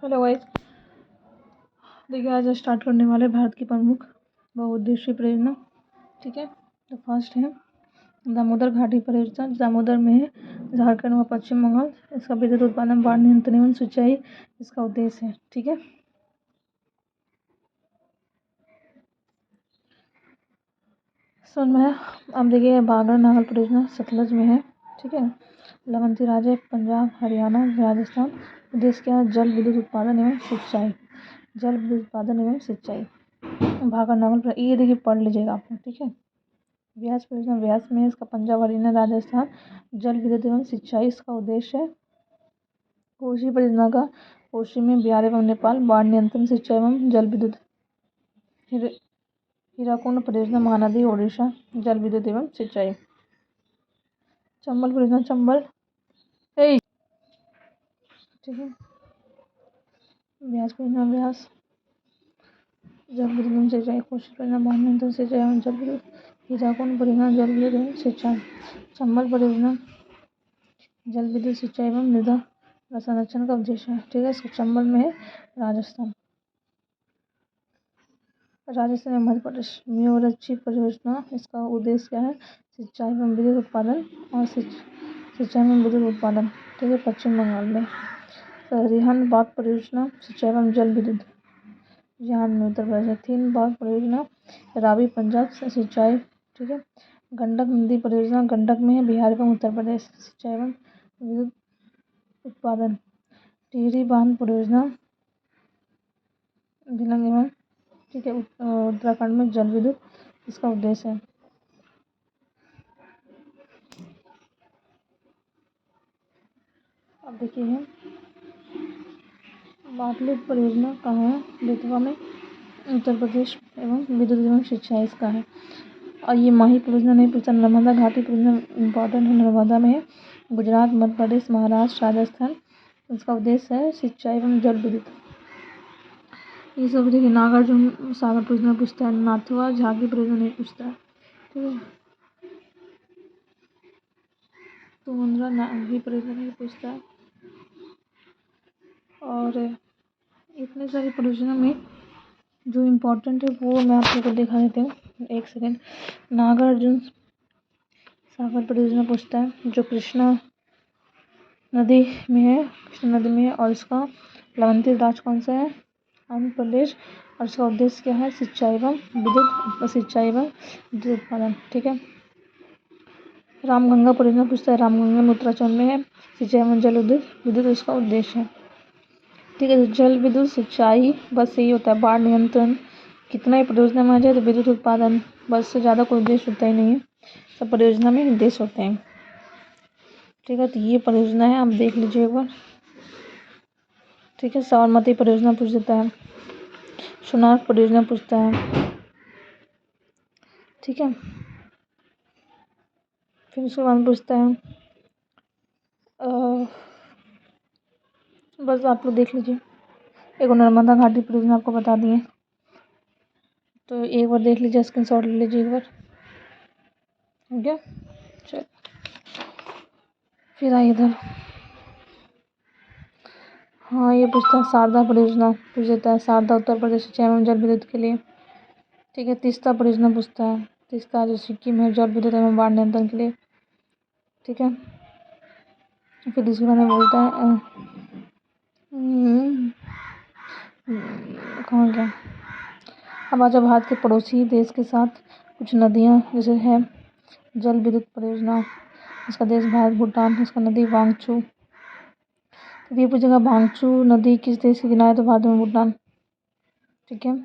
Hello guys. देखिए आज start करने वाले भारत की प्रमुख बहुउद्देशीय परियोजना। ठीक है, तो फर्स्ट है दामोदर घाटी परियोजना। दामोदर में है झारखंड व पश्चिम बंगाल। इसका विद्युत उत्पादन, बाढ़ नियंत्रण एवं सिंचाई इसका उद्देश्य है। ठीक है, सुन में अब देखिए बागड़ नागल परियोजना सतलज में है। ठीक है, लवंती राज्य पंजाब, हरियाणा, राजस्थान। उद्देश्य क्या है? जल विद्युत उत्पादन एवं सिंचाई। जल विद्युत उत्पादन एवं सिंचाई भागड़ नागल। ये देखिए पढ़ लीजिएगा आप। ठीक है, व्यास परियोजना व्यास में इसका पंजाब, हरियाणा, राजस्थान। जल विद्युत एवं सिंचाई इसका उद्देश्य है। कोशी परियोजना का कोशी में बिहार एवं नेपाल। बाढ़ नियंत्रण, सिंचाई एवं जल विद्युत। हीराकुंड परियोजना महानदी, ओडिशा। जल विद्युत एवं सिंचाई। चंबल परियोजना चंबल। ठीक है, व्यास परियोजना व्यास। जल विद्युत एवं सिंचाई। कोशी परियोजना बाढ़ नियंत्रण, सिंचाई एवं जल विद्युत। हीराकुंड परियोजना जल विद्युत एवं सिंचाई। चंबल परियोजना जल विद्युत, सिंचाई एवं मृदा संरक्षण का उद्देश्य है। ठीक है, इसको चंबल में है राजस्थान एवं मध्य प्रदेश। म्योरच्छी परियोजना इसका उद्देश्य क्या है? सिंचाई एवं विद्युत उत्पादन और सिंचाई एवं विद्युत उत्पादन। ठीक है, पश्चिम बंगाल में। रिहन बाग परियोजना सिंचाई एवं जल विद्युत, यहाँ में उत्तर प्रदेश। तीन बाग परियोजना रावी पंजाब से सिंचाई। ठीक है, गंडक नदी परियोजना गंडक में है बिहार एवं उत्तर प्रदेश। सिंचाई एवं विद्युत उत्पादन। टिहरी बांध परियोजना भिलंग एवं। ठीक है, उत्तराखंड में जल विद्युत इसका उद्देश्य है। अब देखिए है बाटली परियोजना कहाँ है? बेतवा में, उत्तर प्रदेश एवं विद्युत एवं सिंचाई इसका है। और ये माही परियोजना नहीं पूछा। नर्मदा घाटी परियोजना इम्पोर्टेंट है, नर्मदा में है गुजरात, मध्य प्रदेश, महाराष्ट्र, राजस्थान। इसका उद्देश्य है सिंचाई एवं जल विद्युत। ये सब देखिए नागार्जुन सागर परियोजना पूछता है। नाथुआ झागी परियोजना नहीं पूछता है। ठीक है, तो मुंद्रा नागी परियोजना नहीं पूछता है। और इतने सारी परियोजना में जो इम्पोर्टेंट है वो मैं आप लोगों को दिखा देती हूँ। एक सेकेंड। नागार्जुन सागर परियोजना पूछता है जो कृष्णा नदी में है, कृष्णा नदी में है। और इसका लवंती राज्य कौन सा है? आंध्र प्रदेश। और इसका उद्देश्य क्या है? सिंचाई एवं विद्युत उत्पादन। ठीक है, रामगंगा परियोजना पूछता है। रामगंगा में उत्तराखंड में है। सिंचाई एवं जल विद्युत इसका उद्देश्य है। ठीक है, तो जल विद्युत सिंचाई बस यही होता है। बाढ़ नियंत्रण कितना ही परियोजना में आ जाए तो विद्युत उत्पादन बस से ज़्यादा कोई उद्देश्य होता ही नहीं है। सब परियोजना में उद्देश्य होते हैं। ठीक है, तो ये परियोजना है, आप देख लीजिए एक बार। ठीक है, साबरमती परियोजना पूछ देता है। सुनार परियोजना पूछता है। ठीक है, फिर उसके बाद पूछता है बस आप लोग देख लीजिए। एक नर्मदा घाटी परियोजना आपको बता दिए, तो एक बार देख लीजिए, स्क्रीनशॉट ले लीजिए एक बार। हो गया, चल फिर आइए इधर। हाँ, ये पूछता है शारदा परियोजना पूछ देता है। शारदा उत्तर प्रदेश सिंचाई एवं जल विद्युत के लिए। ठीक है, तीस्ता परियोजना पूछता है। तीस्ता जो सिक्किम है, जल विद्युत एवं बाढ़ नियंत्रण के लिए। ठीक है, फिर दूसरे बारे में बोलता है कहाँ गया? अब आज भारत के पड़ोसी देश के साथ कुछ नदियाँ जैसे है जल विद्युत परियोजना। इसका देश भारत, भूटान। इसका नदी वांगचू। तो ये पूछेगा वांगचू नदी किस देश के किनारे? तो भारत में भूटान। ठीक है,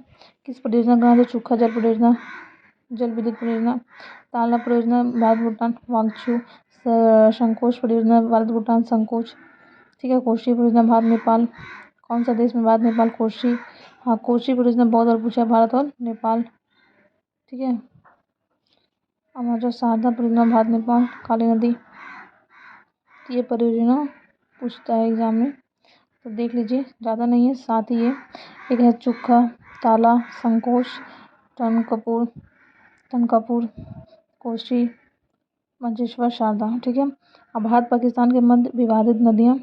किस परियोजना का नाम है? सूखा जल परियोजना, जल विद्युत परियोजना। ताला परियोजना भारत भूटान, वांगचू। संकोच परियोजना भारत भूटान, संकोच। ठीक है, कोशी परियोजना भारत नेपाल। कौन सा देश में? भारत नेपाल, कोशी। हाँ, कोशी परियोजना बहुत बार पूछा है, भारत और नेपाल। ठीक है, हमारा शारदा परियोजना भारत नेपाल, काली नदी। ये परियोजना पूछता है एग्जाम में, तो देख लीजिए, ज़्यादा नहीं है, साथ ही है। एक है चुखा, ताला, संकोच, तनकपुर, कोशी। मंचेश्वर, शारदा। ठीक है। अब भारत पाकिस्तान के मध्य विवादित नदियाँ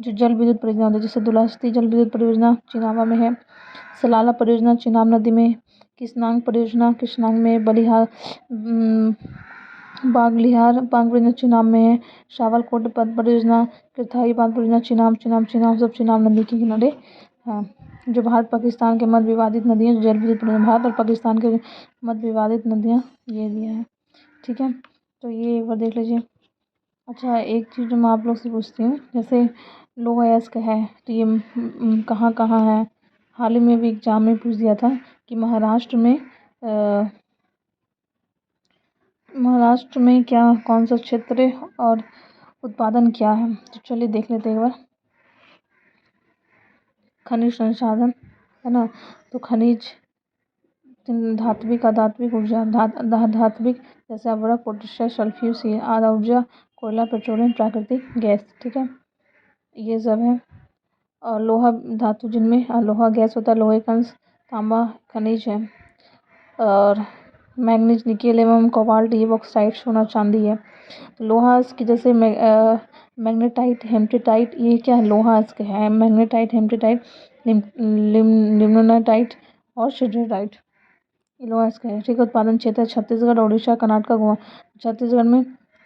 जो जल विद्युत परियोजना होती है, जैसे दुलास्ती जल विद्युत परियोजना चिनावा में है, सलाला परियोजना चिनाब नदी में, किसनांग परियोजना किसनांग में, बलिहार बागलिहार बांग परियोजना चिनाब में है, शावलकोट परियोजना, किरथाई बांध परियोजना चिनाब सब चिनाब नदी के किनारे हैं। जो भारत पाकिस्तान के मध्य विवादित नदियाँ जो जल विद्युत परियोजना, भारत और पाकिस्तान के मध्य विवादित नदियाँ ये दिया है। ठीक है, तो ये एक बार देख लीजिए। अच्छा, एक चीज़ जो मैं आप लोग से पूछती हूँ, जैसे लोहा अयस्क है तो ये कहाँ कहाँ है। हाल ही में भी एग्जाम में पूछ दिया था कि महाराष्ट्र में क्या कौन सा क्षेत्र है और उत्पादन क्या है। तो चलिए देख लेते हैं एक बार। खनिज संसाधन है ना, तो खनिज, धात्विक अधात्विक ऊर्जा, धात्विक जैसे अवरक, पोटेशियम, सल्फ्यूर, आधा ऊर्जा, कोयला, पेट्रोलियम, प्राकृतिक गैस। ठीक है, ये सब है। और लोहा धातु जिनमें लोहा गैस होता है, लोहे का अंश, तांबा खनिज है, और मैग्नीज, निकेल एवं कोबाल्ट, ये बॉक्साइट, सोना, चांदी है। तो लोहा की जैसे मैग्नेटाइट, हेमटेटाइट, ये क्या है, लोहा इसके है। मैग्नेटाइट, हेमटेटाइट, लिमोनाइटाइट और सिडराइट, ये लोहा इसका है। ठीक है, उत्पादन क्षेत्र छत्तीसगढ़, उड़ीसा, कर्नाटक, गोवा। छत्तीसगढ़ में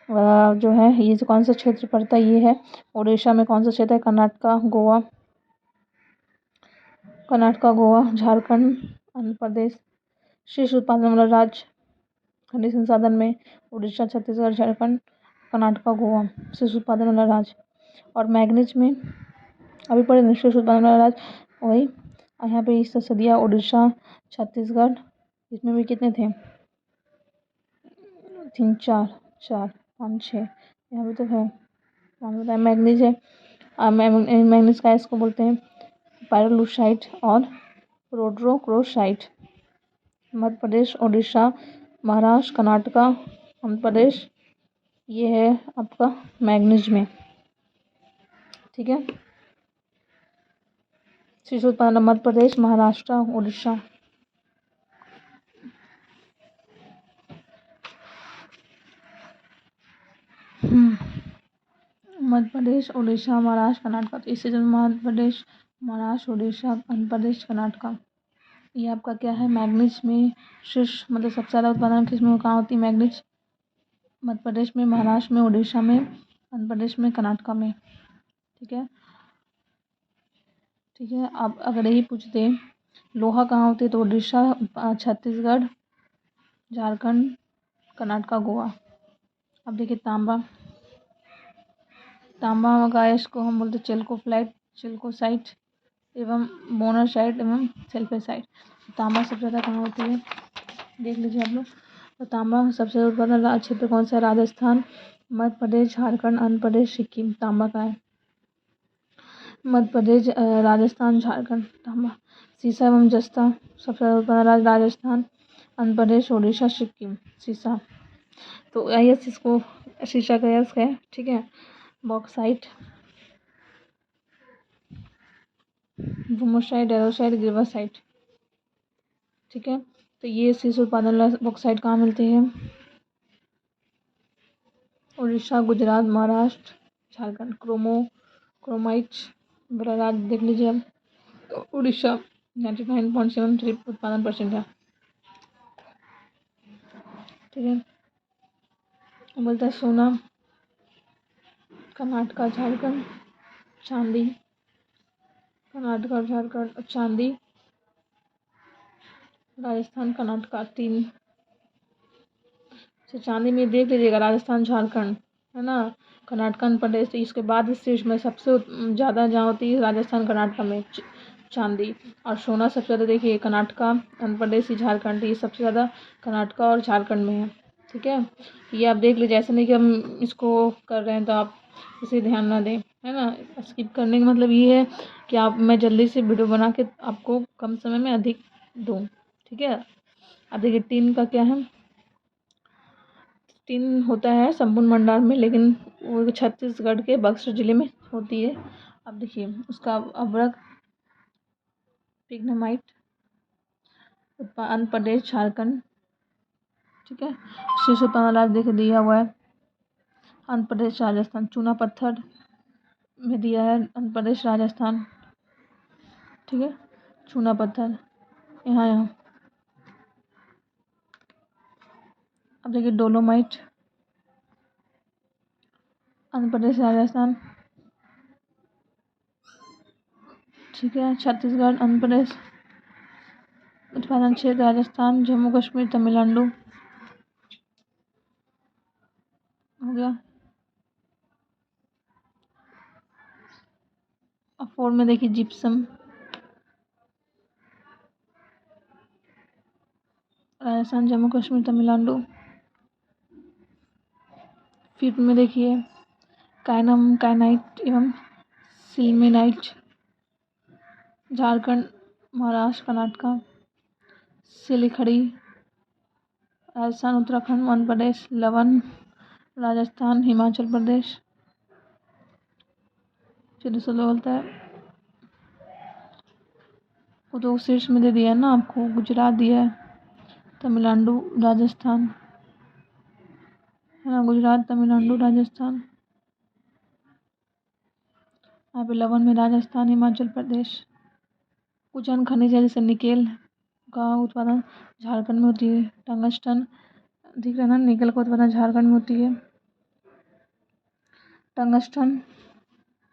जो है ये जो कौन सा क्षेत्र पड़ता है, ये है। उड़ीसा में कौन सा क्षेत्र है, कर्नाटका, गोवा, झारखंड, आंध्र प्रदेश। शीर्ष उत्पादन वाला राज्य खनिज संसाधन में उड़ीसा, छत्तीसगढ़, झारखंड, कर्नाटका, गोवा शीर्ष उत्पादन वाला राज्य। और मैग्नीज में अभी पढ़े शीर्ष उत्पादन वाला राज्य वही, यहाँ पे इस सदिया उड़ीसा, छत्तीसगढ़, इसमें भी कितने थे, 3 4 4 5 6, यहाँ पे तो है। मैग्नीज है, मैग्नीज का इसको बोलते हैं पायरोलूसाइट और रोड्रोक्रोसाइट। मध्य प्रदेश, उड़ीसा, महाराष्ट्र, कर्नाटका, आंध्र प्रदेश, ये है आपका मैग्नीज में। ठीक है, शीर्ष उत्पादन मध्य प्रदेश, महाराष्ट्र, उड़ीसा। मध्य प्रदेश, उड़ीसा, महाराष्ट्र, कर्नाटका। तो इससे जो मध्य प्रदेश, महाराष्ट्र, उड़ीसा, आंध्र प्रदेश, कर्नाटका, ये आपका क्या है, मैग्नीज में शीर्ष, मतलब सबसे ज़्यादा उत्पादन किस में कहाँ होती है, मैग्नीज मध्य प्रदेश में, महाराष्ट्र में, उड़ीसा में, आंध्र प्रदेश में, कर्नाटका में। ठीक है, ठीक है। अब अगर यही पूछते लोहा कहाँ होती है, तो उड़ीसा, छत्तीसगढ़, झारखंड, कर्नाटका, गोवा। अब देखिए तांबा का इसको हम बोलते चिल्कोसाइट एवं मोनासाइट एवं सल्फेसाइट। तांबा सबसे ज़्यादा कहाँ होती है, देख लीजिए आप लोग। तो तांबा सबसे ज़्यादा उत्पादन क्षेत्र कौन सा है, राजस्थान, मध्य प्रदेश, झारखंड, आंध्र प्रदेश, सिक्किम। तांबा का है मध्य प्रदेश, राजस्थान, झारखंड, तांबा। सीसा एवं जस्ता सबसे ज़्यादा उत्पादन राजस्थान, आंध्र प्रदेश, उड़ीसा, सिक्किम। सीसा, तो यस इसको शीशा का यस है। ठीक है, बॉक्साइट, वुमोसाइट, एरोसाइट, ग्रेवासाइट। ठीक है, तो ये शीर्ष उत्पादन बॉक्साइट कहाँ मिलती है, उड़ीसा, गुजरात, महाराष्ट्र, झारखंड। क्रोमाइट बड़ा राज्य देख लीजिए अब, उड़ीसा 99.73 उत्पादन % है। ठीक है, बोलता है सोना, कर्नाटका, झारखंड, चांदी, कर्नाटका और झारखंड, चांदी, राजस्थान, कर्नाटका। 3 तो चांदी में देख लीजिएगा, राजस्थान, झारखंड है ना, कर्नाटका, आंध्र प्रदेश। तो इसके बाद इस शीर्ष में सबसे ज़्यादा जहाँ होती है राजस्थान, कर्नाटका में चांदी। और सोना सबसे ज़्यादा देखिए कर्नाटका, आंध्र प्रदेश, झारखंड, ये सबसे ज़्यादा कर्नाटका और झारखंड में है। ठीक है, ये आप देख लीजिए, ऐसा नहीं कि हम इसको कर रहे हैं तो आप इसे ध्यान ना दें, है ना। स्किप करने का मतलब ये है कि आप मैं जल्दी से वीडियो बना के आपको कम समय में अधिक दूँ। ठीक है, अब देखिए टीन का क्या है, टीन होता है संपूर्ण भंडार में, लेकिन वो छत्तीसगढ़ के बक्सर जिले में होती है। अब देखिए उसका अवरक पिग्माइट, आंध्र प्रदेश, झारखंड। ठीक है, शीर्ष उत्पादन राज्य देखिए दिया हुआ है, आंध्र प्रदेश राजस्थान। चूना पत्थर में दिया है आंध्र प्रदेश राजस्थान, ठीक है, चूना पत्थर यहाँ यहाँ। अब देखिए डोलोमाइट, आंध्र प्रदेश राजस्थान, ठीक है, छत्तीसगढ़ आंध्र प्रदेश, उत्पादन क्षेत्र राजस्थान, जम्मू कश्मीर तमिलनाडु, हो गया। अब 4 में देखिए जिप्सम, राजस्थान, जम्मू कश्मीर तमिलनाडु। 5 में देखिए काइनम, काइनाइट एवं सिल्मेनाइट, झारखंड, महाराष्ट्र, कर्नाटक। सिलीखड़ी, राजस्थान, उत्तराखंड, मध्य प्रदेश। लवन, राजस्थान, हिमाचल प्रदेश। फिर दूसरा बोलता है वो तो शीर्ष में दे दिया है ना आपको, गुजरात दिया है, तमिलनाडु, राजस्थान है ना, गुजरात, तमिलनाडु, राजस्थान। यहाँ पे लवन में राजस्थान, हिमाचल प्रदेश। कुछ अन्य खनिज है जैसे निकेल का उत्पादन झारखंड में होती है। टंगस्टन, दिख रहा है ना, निकेल का उत्पादन झारखंड में होती है। टंगस्टन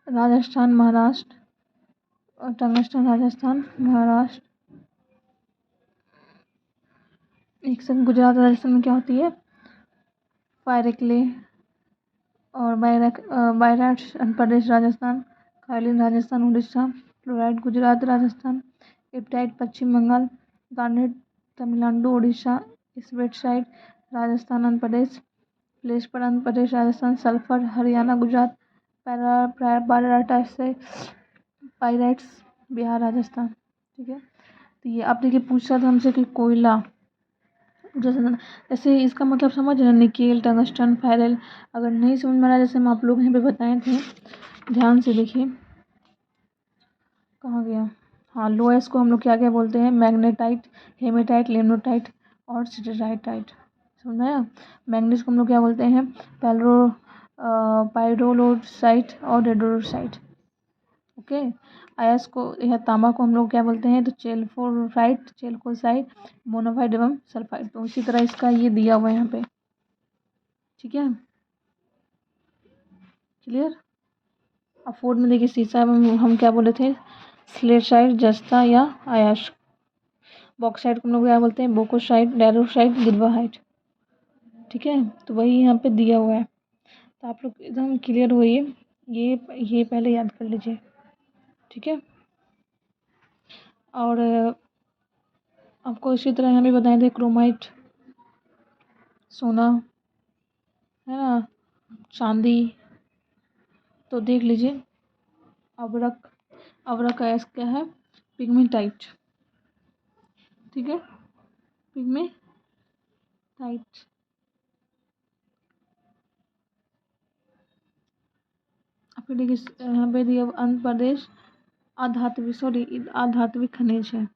राजस्थान, महाराष्ट्र, और टंगस्टन राजस्थान, महाराष्ट्र। एक सेकंड, गुजरात राजस्थान में क्या होती है, पायरेक्ले और बायराइट आंध्र प्रदेश राजस्थान, कालीन राजस्थान उड़ीसा, फ्लोराइड गुजरात राजस्थान, एप्टाइट पश्चिम Bengal, garnet Tamil Nadu Orissa, स्पेटसाइट Rajasthan Andhra Pradesh, प्लेसपर Andhra Pradesh Rajasthan, sulphur Haryana Gujarat, pyrites Bihar Rajasthan, ठीक है। तो ये आप देखिए पूछ रहा था हमसे कि कोयला, जैसे इसका मतलब समझ रहे हैं, निकेल, टंगस्टन, फेरल। अगर नहीं समझ में आ रहा जैसे हम आप लोग यहाँ पे बताए थे, ध्यान से देखिए, कहाँ गया, हाँ, लोएस को हम लोग क्या क्या बोलते हैं, मैग्नेटाइट, हेमेटाइट, लिग्नाइट और सिडराइटाइट, समझ में आया। मैग्नीज को हम लोग क्या बोलते हैं, पायरोलोसाइट और रेडोसाइट, ओके। आयस को यह तांबा को हम लोग क्या बोलते हैं, तो चेल्कोसाइट, मोनोफाइट एवं सल्फाइड। तो इसी तरह इसका ये दिया हुआ है यहाँ पे, ठीक है, क्लियर। अब 4 में देखिए सीसा हम क्या बोले थे, स्लेटाइट, जस्ता या आयश। बॉक्साइट को हम लोग क्या बोलते हैं, बोकोसाइट, डेरोसाइट, गिलवाहाइट, ठीक है। तो वही यहाँ पे दिया हुआ है, तो आप लोग एकदम क्लियर हुई, ये पहले याद कर लीजिए, ठीक है। और आपको इसी तरह यहाँ भी बताए थे क्रोमाइट, सोना है ना, चांदी, तो देख लीजिए। अवरक का एस क्या है, पिगमेटाइट, ठीक है, पिगमेटाइट। आपके देखिए यहाँ पे दिया आंध्र प्रदेश आधात्विक खनिज है,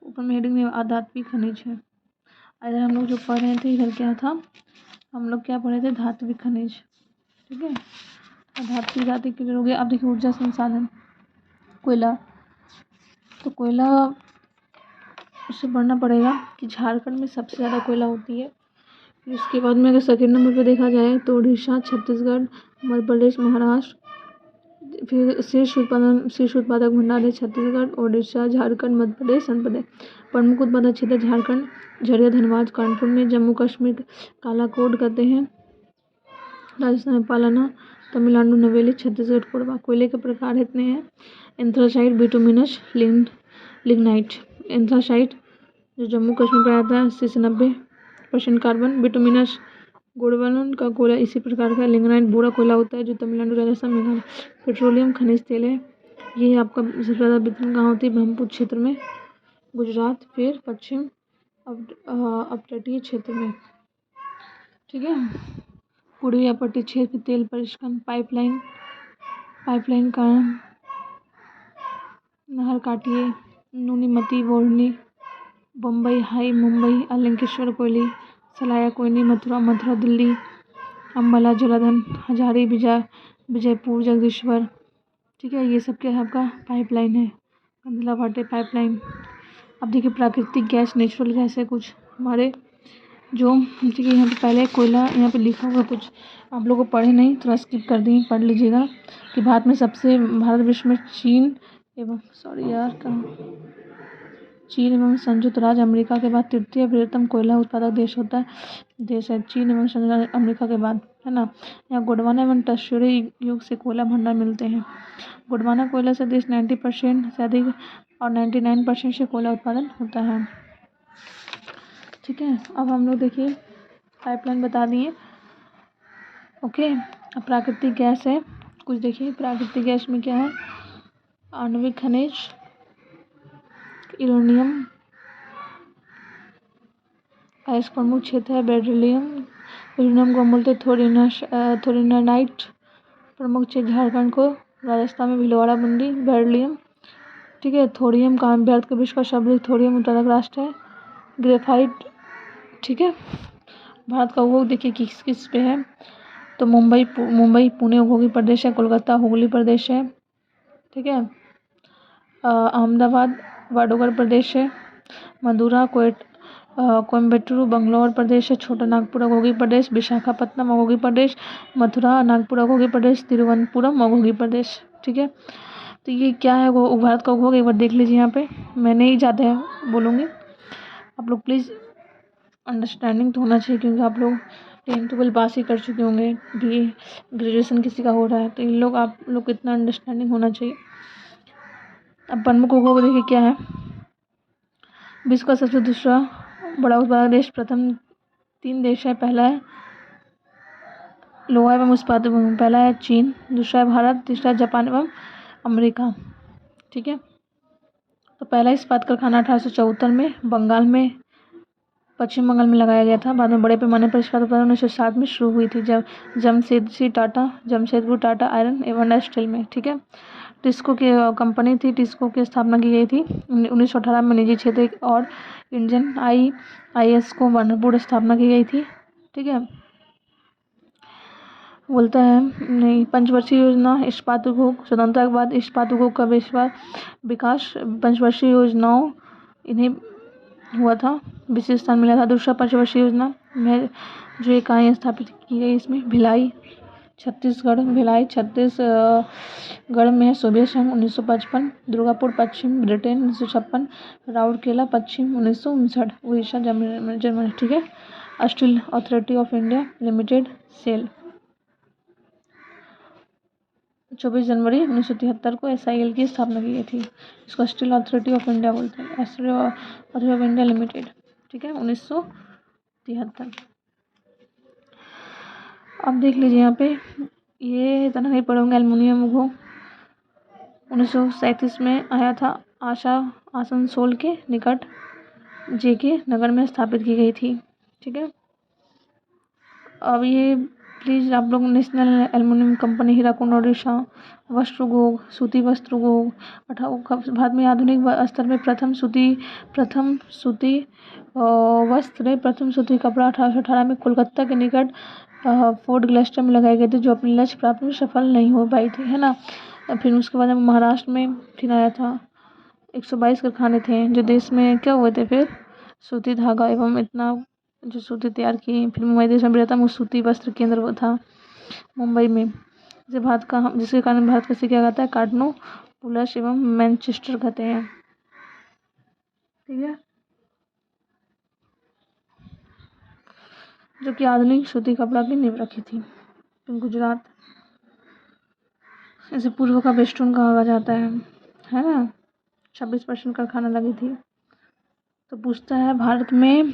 ऊपर में हेडिंग में आधात्विक खनिज है। इधर हम लोग जो पढ़ रहे थे, इधर क्या था, हम लोग क्या पढ़े थे, धात्विक खनिज, ठीक है। धात्विक धातु क्लियर हो गया। अब देखिए ऊर्जा संसाधन, कोयला, तो कोयला उससे पढ़ना पड़ेगा कि झारखंड में सबसे ज़्यादा कोयला होती है। इसके बाद में अगर सेकेंड नंबर पर देखा जाए तो उड़ीसा, छत्तीसगढ़, मध्य प्रदेश, महाराष्ट्र। फिर शीर्ष उत्पादक भंडार है छत्तीसगढ़, उड़ीसा, झारखंड, मध्य प्रदेश, आंध्र प्रदेश। प्रमुख उत्पादक क्षेत्र झारखंड, झरिया, धनबाद, कानपुर में। जम्मू कश्मीर कालाकोट कहते हैं, राजस्थान में पालाना, तमिलनाडु नवेली, छत्तीसगढ़ कोरबा। कोयले के प्रकार इतने हैं, एंथ्रासाइट, बिटुमिनस, लिग्नाइट। एंथ्रासाइट जो जम्मू कश्मीर पर आता है 80 से 90% कार्बन। बिटुमिनस गोल्डन का कोयला इसी प्रकार का। लिग्नाइट भूरा कोयला होता है जो तमिलनाडु, राजस्थान, मेघालय। पेट्रोलियम खनिज तेल है, ये आपका सबसे ज़्यादा वितरण कहाँ होती है, ब्रह्मपुत्र क्षेत्र में, गुजरात, फिर पश्चिम अपतटीय क्षेत्र में, ठीक है। पूर्वी अपतटीय क्षेत्र तेल परिष्करण पाइपलाइन का नहर काटिए, नूनीमती, बोरनी, बम्बई हाई, मुंबई, अलंकेश्वर कोयली, सलाया कोयनी, मथुरा दिल्ली, अम्बाला, जलाधन, हजारी, विजयपुर, जगदीश्वर। ठीक है, ये सब क्या है आपका पाइपलाइन है, कंडला भाटे पाइपलाइन। अब देखिए प्राकृतिक गैस, नेचुरल गैस है कुछ हमारे जो, ठीक है। यहाँ पे पहले कोयला, यहाँ पे लिखा हुआ कुछ आप लोगों को पढ़े नहीं, थोड़ा स्किप कर दिए, पढ़ लीजिएगा कि भारत विश्व में चीन एवं संयुक्त राज्य अमेरिका के बाद तृतीय बृहत्तम कोयला उत्पादक देश है चीन एवं संयुक्त राज्य अमेरिका के बाद, है ना। यहाँ गोंडवाना एवं टर्शियरी युग से कोयला भंडार मिलते हैं। गोंडवाना कोयला से देश 90% से अधिक और 99% से कोयला उत्पादन होता है। ठीक है, अब हम लोग देखिए पाइपलाइन बता दिए। ओके, अब प्राकृतिक गैस है कुछ, देखिए प्राकृतिक गैस में क्या है, आणविक खनिज, यूरेनियम, इसका प्रमुख क्षेत्र है यूरेनियम को हम बोलते हैं थोरियनाइट। प्रमुख क्षेत्र झारखंड को, राजस्थान में भीलवाड़ा मंडी। बेरिलियम, ठीक है। थोरियम का भारत के विश्व का सर्वाधिक थोरियम उत्पादक राष्ट्र है। ग्रेफाइट, ठीक है। भारत का उपभोग देखिए किस किस पे है, तो मुंबई पुणे उपभोगी प्रदेश है, कोलकाता हुगली प्रदेश है, ठीक है। अहमदाबाद वाडोगर प्रदेश है, मदुरा कोयम्बटूर बंगलौर प्रदेश है, छोटा नागपुर औद्योगिक प्रदेश, विशाखापत्तनम औद्योगिक प्रदेश, मथुरा नागपुर औद्योगिक प्रदेश, तिरुवनंतपुरम औद्योगिक प्रदेश, ठीक है। तो ये क्या है वो भारत का उपभोग, एक बार देख लीजिए यहाँ पे, मैं नहीं ज़्यादा बोलूँगी, आप लोग प्लीज़ अंडरस्टैंडिंग तो होना चाहिए, क्योंकि आप लोग 10th-12 पास ही कर चुके होंगे, बी ग्रेजुएशन किसी का हो रहा है, तो इन लोग आप लोग को इतना अंडरस्टैंडिंग होना चाहिए। अब प्रमुख उपभोग देखिए क्या है, विश्व का सबसे दूसरा बड़ा उत्पादक देश, प्रथम 3 देश है, पहला है लोहा एवं इस्पात, पहला है चीन, दूसरा है भारत, तीसरा जापान एवं अमेरिका, ठीक है। तो पहला इस्पात कारखाना 1874 में बंगाल में, पश्चिम बंगाल में लगाया गया था। बाद में बड़े पैमाने पर इस्पात उत्पादन 1907 में शुरू हुई थी, जब जमशेदपुर टाटा आयरन एवं स्टील में, ठीक है। टिस्को की कंपनी थी, टिस्को की स्थापना की गई थी 1918 में निजी क्षेत्र, और इंडियन IIS को बर्नपुर स्थापना की गई थी, ठीक है। बोलता है नहीं, पंचवर्षीय योजना इस्पात उद्योग, स्वतंत्रता के बाद इस्पात उद्योग का विकास पंचवर्षीय योजनाओं इन्हें हुआ था, विशेष स्थान मिला था। दूसरा पंचवर्षीय योजना में जो इकाई स्थापित की गई, इसमें भिलाई छत्तीसगढ़ में, सोवियत संघ 1955, दुर्गापुर पश्चिम ब्रिटेन 1956, राउरकेला पश्चिम 1959, उड़ीसा जर्मनी, ठीक है। Steel authority of India limited SAIL 24 जनवरी 1973 को SIL की स्थापना की गई थी, इसको स्टील अथॉरिटी ऑफ इंडिया बोलते हैं, steel authority of India limited, ठीक है, 1973। अब देख लीजिए यहाँ पे, ये इतना नहीं पढ़ोगे। एल्युमिनियम उद्योग 1937 में आया था, आसनसोल के निकट JK नगर में स्थापित की गई थी, ठीक है। अब ये प्लीज़ आप लोग, national aluminium company Hirakud Odisha, वस्त्र उद्योग, सूती वस्त्र उद्योग, भारत में आधुनिक स्तर में प्रथम सूती कपड़ा 1818 में कोलकाता के निकट फोर्ट ग्लिस्टर में लगाई गई थी, जो अपने लक्ष्य प्राप्त में सफल नहीं हो पाई थी, है ना। फिर उसके बाद महाराष्ट्र में फिर आया था, 122 कारखाने थे जो देश में क्या हुए थे, फिर सूती धागा एवं इतना जो सूती तैयार की। फिर मुंबई देश में बृहत्तम सूती वस्त्र केंद्र वो था मुंबई में, जिसके कारण भारत को क्या कहता है, कार्टनोपोलिस एवं मैनचेस्टर कहते हैं, ठीक है। जो कि आधुनिक सूती कपड़ा की नींव रखी थी। गुजरात, इसे पूर्व का वेस्टर्न कहा जाता है ना। 26% कारखाना लगी थी। तो पूछता है भारत में,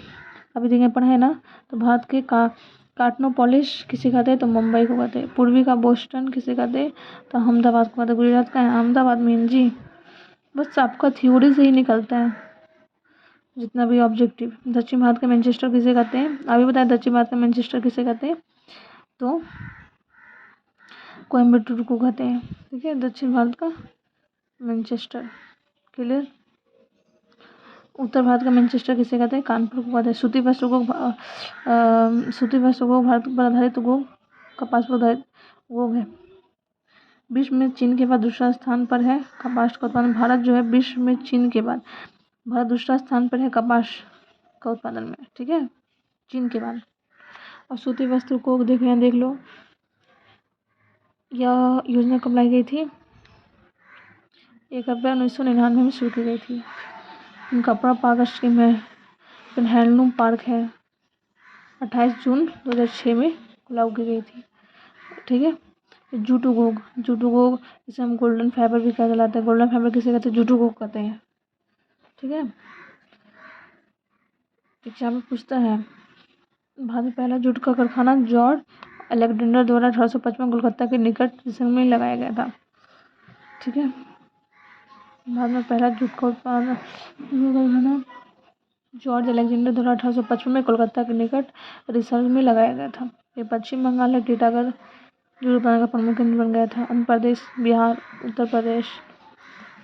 अभी देखिए पढ़ा है ना, तो भारत के कार्टनोपोलिस किसे कहते हैं, तो मुंबई को कहते हैं। पूर्वी का बोस्टन किसे कहते हैं, तो अहमदाबाद को कहते हैं। गुजरात का है अहमदाबाद में जी। बस आपका थ्योरी से ही निकलता है जितना भी ऑब्जेक्टिव। दक्षिण भारत का मैनचेस्टर किसे कहते हैं, अभी बताया दक्षिण भारत का मैनचेस्टर किसे कहते हैं, तो कोयम्बटूर को कहते हैं, ठीक है। दक्षिण भारत का मैनचेस्टर, क्लियर। उत्तर भारत का मैनचेस्टर किसे कहते हैं, कानपुर को कहते हैं। सूती वस्त्र को भारत पर आधारित उद्योग कपास उद्योग वो है। विश्व में चीन के बाद दूसरा स्थान पर है कपास का उत्पादन। भारत जो है विश्व में चीन के बाद भारत दूसरा स्थान पर है कपास का उत्पादन में, ठीक है, चीन के बाद। और सूती वस्त्र को देखो, यहाँ देख लो, यह योजना कब लाई गई थी? 1 अप्रैल 1999 में शुरू की गई थी। कपड़ा पार्क स्कीम है, फिर हैंडलूम पार्क है, 28 जून 2006 में लागू की गई थी, ठीक है। जूट उद्योग, जूट उद्योग जिसे हम गोल्डन फाइबर भी कहा जाता है। गोल्डन फाइबर किसे कहते हैं? जूट उद्योग कहते हैं, ठीक है। एग्जाम में पूछता है, भारत में पहला जूट का कारखाना जॉर्ज अलेक्जेंडर द्वारा 1855 कोलकाता के निकट जिसंग में लगाया गया था, ठीक है। भारत में पहला जूट का उत्पादन कारखाना जॉर्ज अलेक्जेंडर द्वारा 1855 में कोलकाता के निकट रिसर्च में लगाया गया था। ये पश्चिम बंगाल में टीटागढ़ जूट उत्पादन का प्रमुख केंद्र बन गया था। आंध्र प्रदेश, बिहार, उत्तर प्रदेश,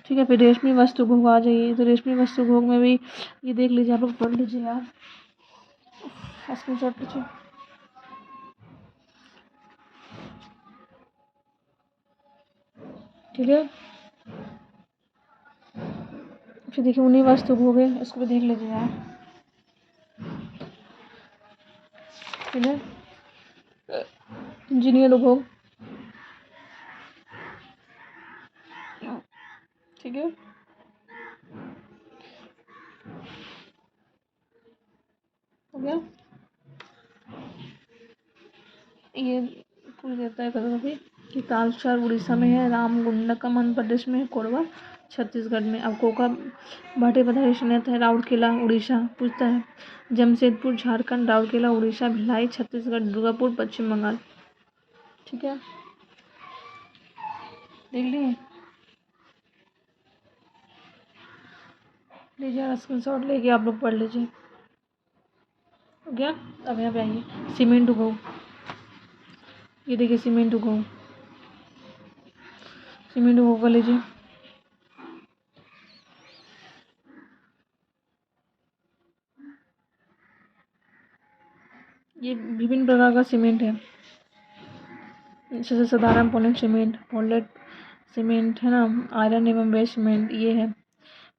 ठीक है। फिर रेशमी वस्त्र उद्योग आ जाइए, तो रेशमी वस्त्र उद्योग में भी ये देख लीजिए, आप लोग पढ़ लीजिए यार, स्क्रीनशॉट लीजिए, ठीक है। फिर देखिए ऊनी वस्त्र उद्योग है, इसको भी देख लीजिए यार, ठीक है। इंजीनियर उद्योग, ठीक है। हो गया, ये पूछ देता है कभी कभी कि तालचर उड़ीसा में है, रामगुंडकम आंध्र प्रदेश में है, कोरबा छत्तीसगढ़ में। अब कोका भाटे पदार्थ है राउरकेला उड़ीसा, पूछता है। जमशेदपुर झारखंड, राउरकेला उड़ीसा, भिलाई छत्तीसगढ़, दुर्गापुर पश्चिम बंगाल, ठीक है। देख लिए, लीजिए स्क्रीनशॉट लेके आप लोग पढ़ लीजिए, हो गया। अब यहाँ पे आइए, सीमेंट उद्योग, ये देखिए सीमेंट उद्योग, सीमेंट उद्योग कर लीजिए। ये विभिन्न प्रकार का सीमेंट है, जैसे साधारण पोलैंड सीमेंट, पोलेट सीमेंट है ना, आयरन एवं वेस्ट सीमेंट, ये है।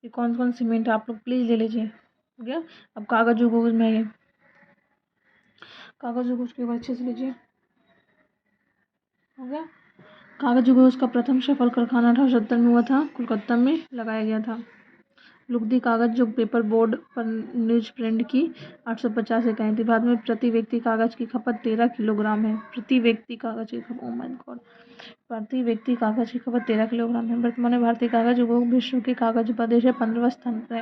ये कौन कौन सीमेंट है आप लोग प्लीज ले लीजिए, हो गया। अब कागज उद्योग में आइए, कागज उद्योग के अच्छे से लीजिए, हो गया। कागज उद्योग का प्रथम सफल कारखाना 1870 में हुआ था, कोलकाता में लगाया गया था। लुगदी कागज जो पेपर बोर्ड पर न्यूज प्रिंट की 850 इकाई थी। भारत में प्रति व्यक्ति कागज की खपत 13 किलोग्राम है। प्रति व्यक्ति कागज की खपत, ओह माय गॉड, प्रति व्यक्ति कागज की खपत 13 किलोग्राम है। वर्तमान में भारतीय कागज उद्योग विश्व के कागज उत्पादक है 15वें स्थान पर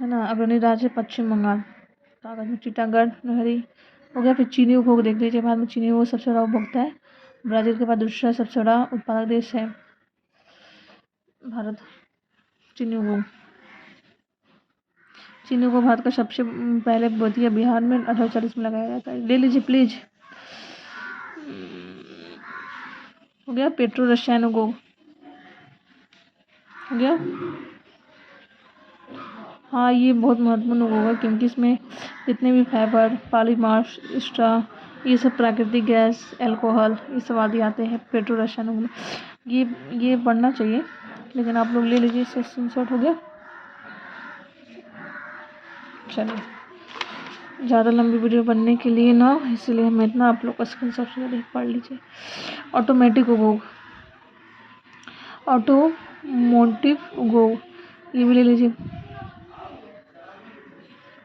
है ना। अग्रणी राज्य पश्चिम बंगाल, कागज में टीटागढ़, नहरी, हो गया। फिर चीनी उद्योग देख लीजिए, भारत में चीनी उद्योग सबसे बड़ा उपभोक्ता है। ब्राजील के बाद दूसरा सबसे बड़ा उत्पादक देश है भारत। चीनी उद्योग, चीनी को भारत का सबसे पहले बोधिया बिहार में 1840 में लगाया जाता है। ले लीजिए प्लीज, हो गया। पेट्रो रसायन उद्योग, हो गया। हाँ ये बहुत महत्वपूर्ण उद्योग है, क्योंकि इसमें जितने भी फाइबर, पॉलीमर्स, स्ट्रा, ये सब प्राकृतिक गैस, अल्कोहल, ये सब आदि आते हैं पेट्रो रसायन उद्योग में। ये पढ़ना चाहिए, लेकिन आप लोग ले लीजिए, इससे स्क्रीनशॉट, हो गया। चलिए, ज़्यादा लंबी वीडियो बनने के लिए ना, इसलिए हम इतना, आप लोग का स्क्रीनशॉट ले पढ़ लीजिए। ऑटोमेटिक उद्योग, ऑटोमोटिव उद्योग, ये भी ले लीजिए,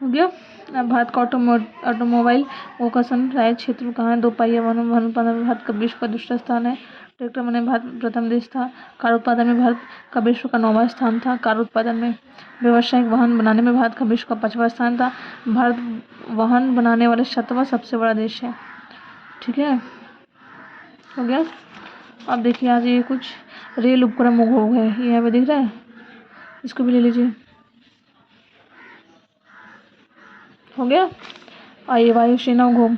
हो गया। अब भारत का ऑटोमोबाइल उद्योग का संग्रह क्षेत्र कहाँ है? 2 पहिया वाहन उत्पादन में भारत का विश्व का दूसरा स्थान है। ट्रैक्टर में भारत प्रथम देश था। कार उत्पादन में भारत का विश्व का 9वां स्थान था। कार उत्पादन में व्यावसायिक वाहन बनाने में भारत का विश्व का 5वां स्थान था। भारत वाहन बनाने वाले 7वां सबसे बड़ा देश है, ठीक है, हो गया। अब देखिए आज ये कुछ रेल उपक्रम उद्योग है, ये यहाँ पे दिख रहा है, इसको भी ले लीजिए, हो गया। आइए वायुसेना उद्योग,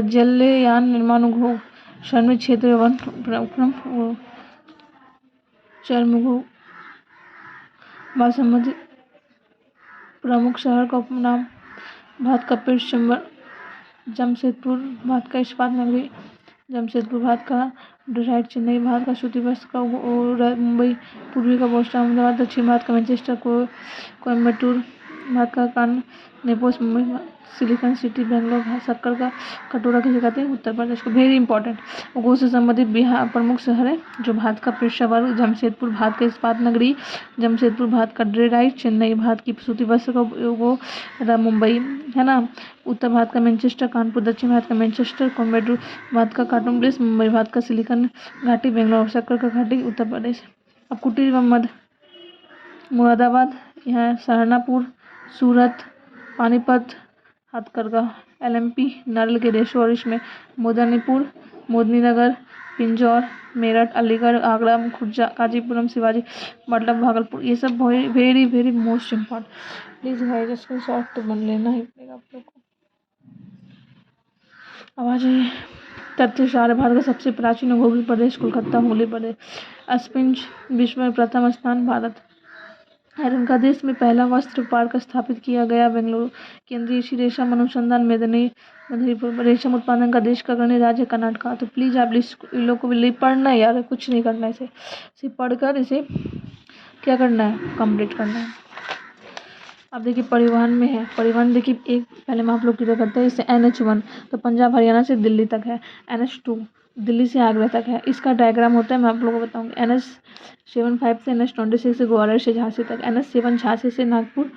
जलयान निर्माण उद्योग, श्रमिक क्षेत्र वन उपक्रम, चर्म उद्योग, बासमती प्रमुख शहर का उपनाम, भारत का पश्चिम जमशेदपुर भारत का इस्पात नगरी, जमशेदपुर भारत का डेट्रॉइट, चेन्नई भारत का सूती वस्त्र का मुंबई, पूर्वी का बोस्टन अहमदाबाद, दक्षिण भारत का मैनचेस्टर कोयम्बटूर, भारत का कान नेपोस, मुंबई सिलिकॉन सिटी, बेंगलोर शक्कर का कटोरा किसे कहते हैं, उत्तर प्रदेश को। वेरी इंपॉर्टेंट, उद्योग से संबंधित बिहार प्रमुख शहर है जो भारत का पेशेवर, जमशेदपुर भारत का इस्पात नगरी, जमशेदपुर भारत का डेट्रॉइट, चेन्नई भारत की सूती वस्त्र का वो मुंबई है ना, उत्तर भारत का मैनचेस्टर कानपुर, दक्षिण भारत का मैनचेस्टर कोयम्बटूर, भारत का कार्टून प्लेस मुंबई, भारत का सिलिकॉन घाटी बेंगलोर, शक्कर का घाटी उत्तर प्रदेश। अब कुटीर व मध्य, मुरादाबाद, यहाँ सहारनपुर, सूरत, पानीपत, हथकरघा, एलएमपी, नारियल के रेशो और इसमें मोदनीपुर, मोदनीनगर, पिंजौर, मेरठ, अलीगढ़, आगरा, खुर्जा, काजीपुरम, शिवाजी, मतलब भागलपुर। ये सब very very most important. Please guys इसका शॉर्ट तो बन लेना ही पड़ेगा आप लोग को। अब आ जाइए, तथ्य सारे भारत का सबसे प्राचीन औद्योगिक प्रदेश कोलकाता, होली प्रदेश, स्पिंज विश्व में प्रथम स्थान भारत, आयरन का देश में पहला वस्त्र पार्क स्थापित किया गया बेंगलुरु, केंद्रीय रेशम अनुसंधान मेदिनीपुर, रेशम उत्पादन का देश का अग्रणी राज्य कर्नाटक। तो प्लीज आप इन लोग को भी पढ़ना है यार, कुछ नहीं करना है, इसे सिर्फ पढ़कर इसे क्या करना है, कंप्लीट करना है। अब देखिए परिवहन में है, परिवहन देखिए एक पहले मैं आप लोग क्लियर करते हैं। इसे NH1 तो पंजाब हरियाणा से दिल्ली तक है, NH2 दिल्ली से आगरा तक है, इसका डायग्राम होता है मैं आप लोगों को बताऊंगी। NH75 से NH26 से ग्वालियर से झांसी तक, NH7 झांसी से नागपुर,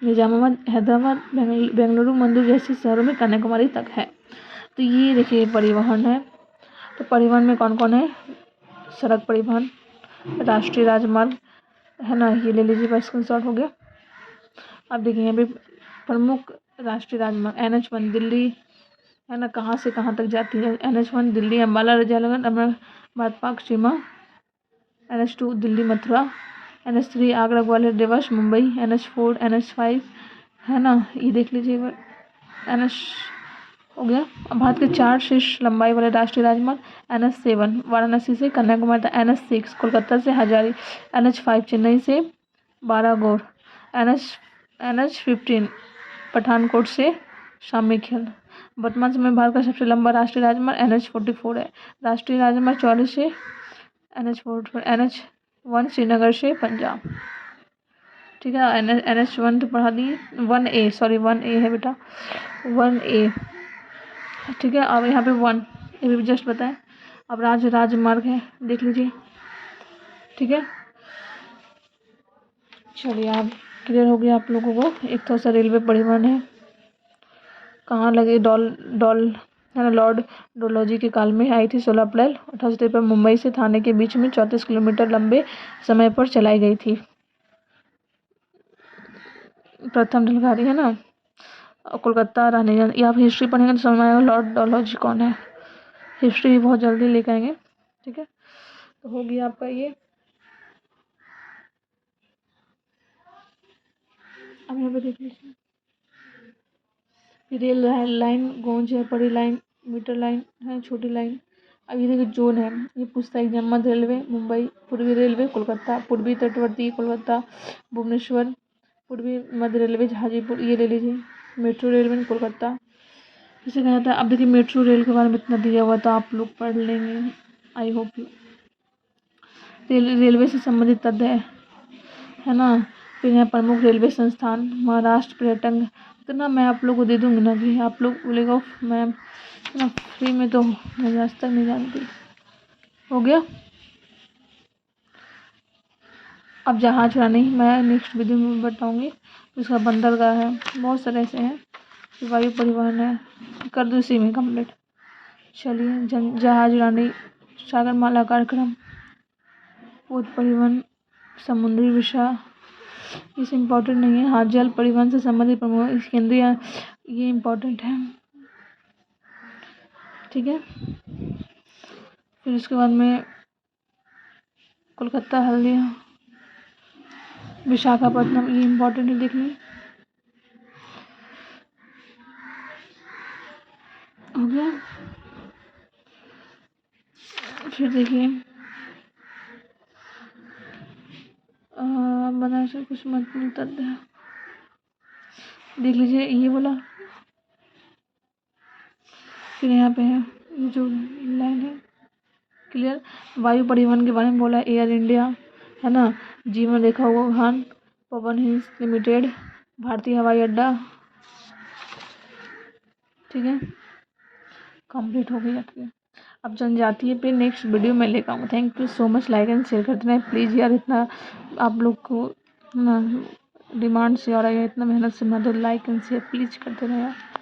निजामाबाद, हैदराबाद, बेंगलुरु, मंदुर जैसे शहरों में कन्याकुमारी तक है। तो ये देखिए परिवहन है। तो परिवहन में कौन कौन है, सड़क परिवहन, राष्ट्रीय राजमार्ग है ना, ये ले लीजिए बस स्क्रीनशॉट हो गया। अब देखिए यहाँ पे प्रमुख राष्ट्रीय राजमार्ग NH1 दिल्ली है ना, कहाँ से कहाँ तक जाती है, NH1 दिल्ली अम्बाला रजालगंज अहमदाबाद पाक सीमा, NH2 Delhi Mathura, NH3 Agra Gwalior Dewas Mumbai, NH4 NH5 है ना, ये देख लीजिए NH हो गया। अब भारत के 4 शीर्ष लंबाई वाले राष्ट्रीय राजमार्ग, NH7 वाराणसी से कन्याकुमारी तक, NH6 कोलकाता से हजारी, NH5 चेन्नई से बारागौर, NH15 पठानकोट से शामिल। वर्तमान समय में भारत का सबसे लंबा राष्ट्रीय राजमार्ग NH44 है। राष्ट्रीय राजमार्ग 44 से NH44, NH1 श्रीनगर से पंजाब, ठीक है। NH1 तो पढ़ा दिए, 1A सॉरी 1A है बेटा, 1A ठीक है। अब यहाँ पे 1 ये भी जस्ट बताएं। अब राजमार्ग है, देख लीजिए, ठीक है। चलिए आप क्लियर हो गया आप लोगों को। एक तो सा रेलवे परिवहन है, कहाँ लगे, डॉल है ना, लॉर्ड डोलहौजी के काल में आई थी, 16 अप्रैल 1873 मुंबई से थाने के बीच में 34 किलोमीटर लंबे समय पर चलाई गई थी। प्रथम रेलगाड़ी है ना, कोलकाता रहने, या आप हिस्ट्री पढ़ेंगे तो समझ में आएगा लॉर्ड डोलहौजी कौन है। हिस्ट्री भी बहुत जल्दी लेकर आएंगे, ठीक है। तो हो गया आपका ये। अब यहाँ पे देख लीजिए, रेल लाइन गौंज है, बड़ी लाइन, मीटर लाइन है, छोटी लाइन। अब ये देखिए जोन है, ये पूछता है एग्जाम, मध्य रेलवे मुंबई, पूर्वी रेलवे कोलकाता, पूर्वी तटवर्ती कोलकाता भुवनेश्वर, पूर्वी मध्य रेलवे हाजीपुर, ये ले लीजिए। मेट्रो रेलवे कोलकाता, इसे कहा जाता है। अब देखिए मेट्रो रेल के बारे में इतना दिया हुआ तो आप लोग पढ़ लेंगे, आई होप। रेलवे से संबंधित तथ्य है ना। फिर यहाँ प्रमुख रेलवे संस्थान, महाराष्ट्र पर्यटन, इतना मैं आप लोग को दे दूँगी ना कि आप लोग बोलेगा मैम ना फ्री में, तो मैं आज तक नहीं जानती। हो गया। अब जहाज रानी मैं नेक्स्ट वीडियो में बताऊँगी। उसका बंदरगाह है, बहुत सारे ऐसे हैं, वायु परिवहन है, कर दो इसी में कंप्लीट। चलिए जहाज रानी, सागरमाला कार्यक्रम, पोत परिवहन, समुद्री विषय, इसे इम्पोर्टेंट नहीं है। हाँ जल परिवहन से संबंधित प्रमुख केंद्रीय, ये इम्पोर्टेंट है, ठीक है। फिर उसके बाद में कोलकाता हल्दिया, विशाखापट्टनम, ये इम्पोर्टेंट है, देख लें। हो गया। फिर देखिए बना से कुछ महत्वपूर्ण तथ्य देख लीजिए, ये बोला फिर यहाँ पे है ये जो लाइन है क्लियर। वायु परिवहन के बारे में बोला, एयर इंडिया है ना, जीवन रेखा उद्यान, पवन हिंस लिमिटेड, भारतीय हवाई अड्डा। ठीक है, कंप्लीट हो गई आपकी। अब जनजातीय पे नेक्स्ट वीडियो में लेकर आऊँगा। Thank you so much. Like and share करते रहें प्लीज़ यार, इतना आप लोग को ना डिमांड से और इतना मेहनत से मैं तो लाइक एंड शेयर प्लीज़ करते रहें यार।